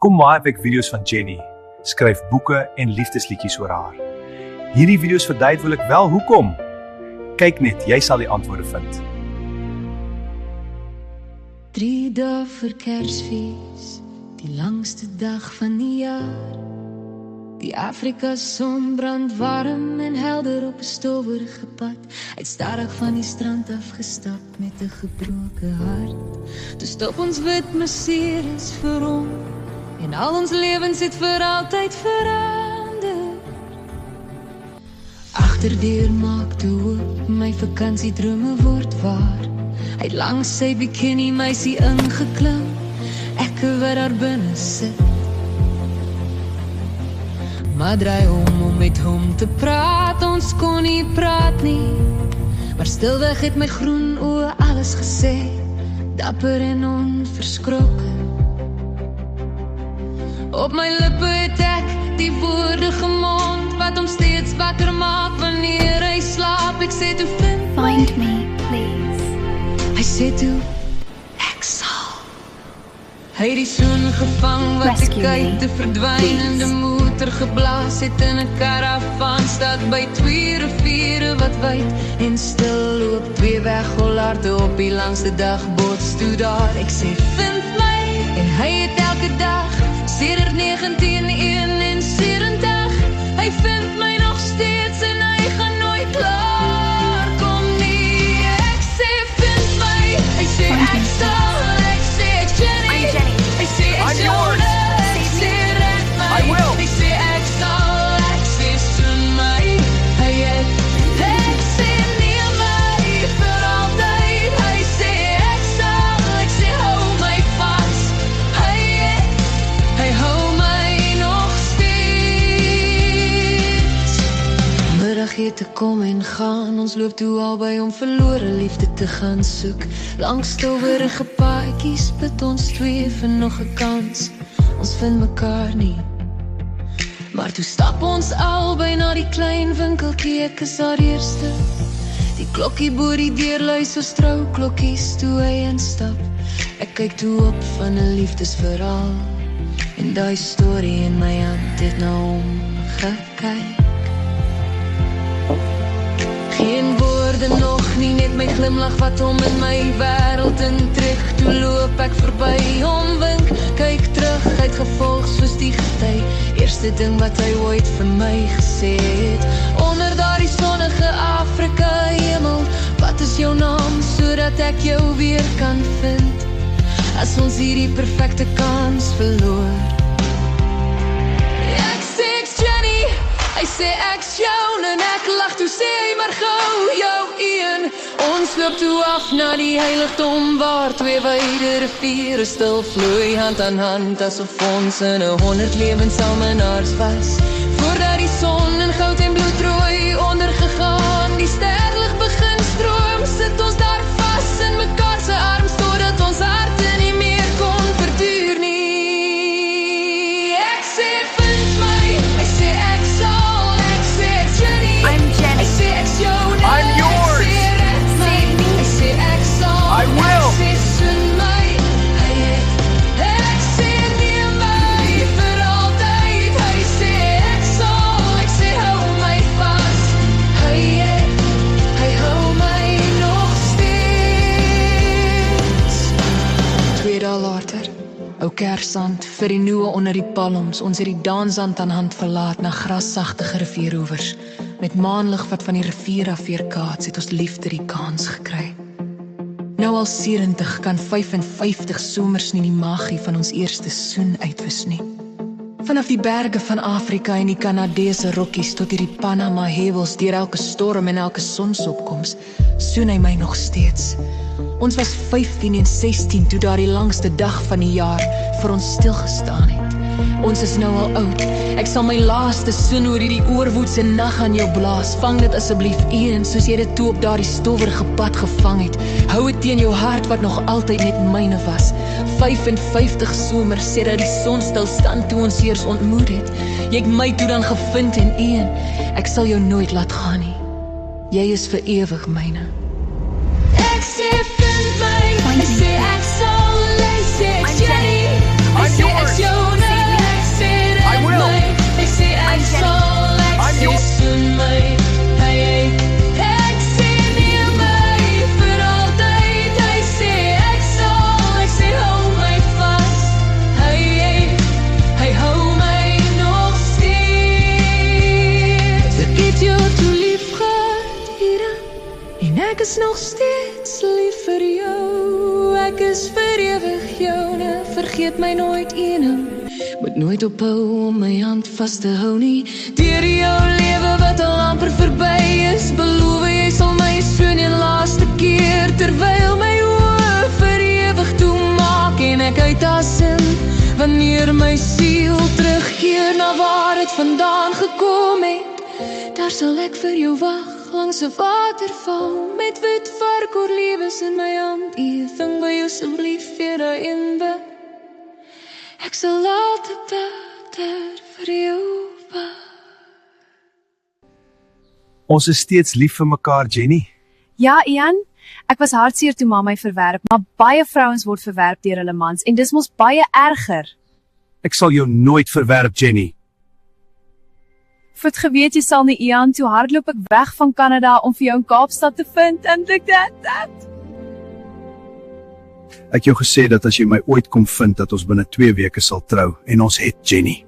Kom maak ek video's van Jenny, skryf boeke en liefdesliedjies oor haar. Hierdie video's verduidelik wel hoekom. Kyk net, jy sal die antwoorde vind. 3 dae vir Kersfees, die langste dag van die jaar. Die Afrika son brand warm en helder op 'n stowwerige pad. Hy het stadig van die strand afgestap met 'n gebroke hart. Toe stop ons wit Mercedes vir hom en al ons lewens het vir altyd verander. Agterdeur maak toe oop, my vakansiedrome word waar. Hy het langs sy bikini meisie ingeklim, ek wat daar binne sit. Maar draai om met hom te praat, ons kon nie praat nie. Maar stilweg het my groen oë alles gesê, dapper en onverskrokke. Op my lippe het ek die woorde gemond, wat hom steeds wakker maak wanneer hy slaap. Ek sê toe Find me, please. Hy sê toe, ek sal. Hy het die soen gevang wat Rescue ek uit me, te verdwynende motor geblaas het in 'n karavaan. Stad by 2 riviere wat wyd en stil loop, 2 wegholharde op die langste dag bots toe daar. Ek sê vind my en hy het elke dag sedert 1971. Hy vind my nog steeds en hy gaan nooit klaar kom nie. Ek sê vind my, hy sê ek sal, ek sê ek Jenny. I'm Jenny. Hy sê ek I'm yours. Jonah, ek sê red my. I will. Hy sê ek sal, ek sê soen my. Hy het, ek sê neem my vir altyd. Hy sê ek sal, ek sê hou my vas. Hy het, hy hou my nog steeds. Middagete kom en gaan, ons loop toe albei om verlore liefde te gaan soek. Langs stowwerige paadjies bid ons 2 vir nog 'n kans. Ons vind mekaar nie. Maar toe stap ons albei na die klein winkeltjie, ek is haar eerste. Die klokkie bo die deur lui so trouklokkies toe hy instap. Ek kyk toe op van 'n liefdesverhaal en daai storie in my hand het na hom gekyk. Geen woorde nog nie, net my glimlach wat hom in my wêreld intrek. Toe loop ek verby hom, wink, kyk terug, hy het gevolg soos die gety. Eerste ding wat hy ooit vir my gesê het, onder daardie sonnige Afrika hemel, wat is jou naam, sodat ek jou weer kan vind, as ons hierdie perfekte kans verloor. Ek sê ek's Jenny, hy sê ek's Jonah en ek lag toe sê hy maar gou jou een. Ons loop toe af na die heiligdom waar 2 wyde riviere stil vloei hand aan hand, asof ons in 'n 100 lewenssalmenaars was. Voordat die son in goud en bloedrooi ondergegaan, die sterlig begin stroom, sit ons daar vas in mekaar se arms totdat ons harte nie meer kon verduur nie. Ek sê vind my, hy sê ek sal, ek sê ek's Jenny. I'm Jenny. Hy sê ek's Jonah. I'm yours. Hy sê red my. Hy sê ek sal, I will. ek sê soen my. Hy het, ek sê neem my vir altyd. Hy sê ek sal, ek sê hou my vas. Hy het, hy hou my nog steeds. 2 dae later, ou Kersand, vir die noe onder die palms, ons het die dansand aan hand verlaat na grassagtige rivieroewers. Met maanlig wat van die rivier af weerkaats, het ons liefde die kans gekry. Nou al 70 kan 55 somers nie die magie van ons eerste soen uitwis nie. Vanaf die berge van Afrika en die Kanadese rokkies tot hierdie Panama heuwels, deur elke storm en elke sonsopkoms, soen hy my nog steeds. Ons was 15 en 16 toe daar die langste dag van die jaar vir ons stilgestaan het. Ons is nou al oud. Ek sal my laaste soen oor hierdie oorwoedse nag aan jou blaas. Vang dit asseblief een, soos jy dit toe op daardie stowwerige pad gevang het. Hou dit teen jou hart wat nog altyd net myne was. 55 somers sê dat die son stil stand toe ons eers ontmoet het. Jy het my toe dan gevind en een, ek sal jou nooit laat gaan nie. Jy is vir ewig myne. Ek sê vind my, hy sê ek sal, hy sê ek's Jenny, hy sê ek's Jonah. vergeet my nooit eening. Moet nooit ophou om my hand vas te hou nie. Deur jou lewe wat al amper verby is, beloof jy sal my steun en laaste keer, terwyl my oë vir ewig toemaak en ek uitasem, wanneer my siel terugkeer na waar het vandaan gekom het. Daar sal ek vir jou wag, langs 'n waterval, met wit varkoorlewens in my hand. Ethan, wil jy asseblief weer daarin be? Ek sal altyd beter vir jou wag. Ons is steeds lief vir mekaar, Jenny. Ja, Ian, ek was hartseer toe ma my verwerp, maar baie vrouens word verwerp deur hulle mans en dis mos baie erger. Ek sal jou nooit verwerp, Jenny. Vir het geweet jy sal nie, Ian, toe hardloop ek weg van Kanada om vir jou in Kaapstad te vind en look that. Ek het jou gesê dat as jy my ooit kom vind, dat ons binne 2 weke sal trou, en ons het, Jenny.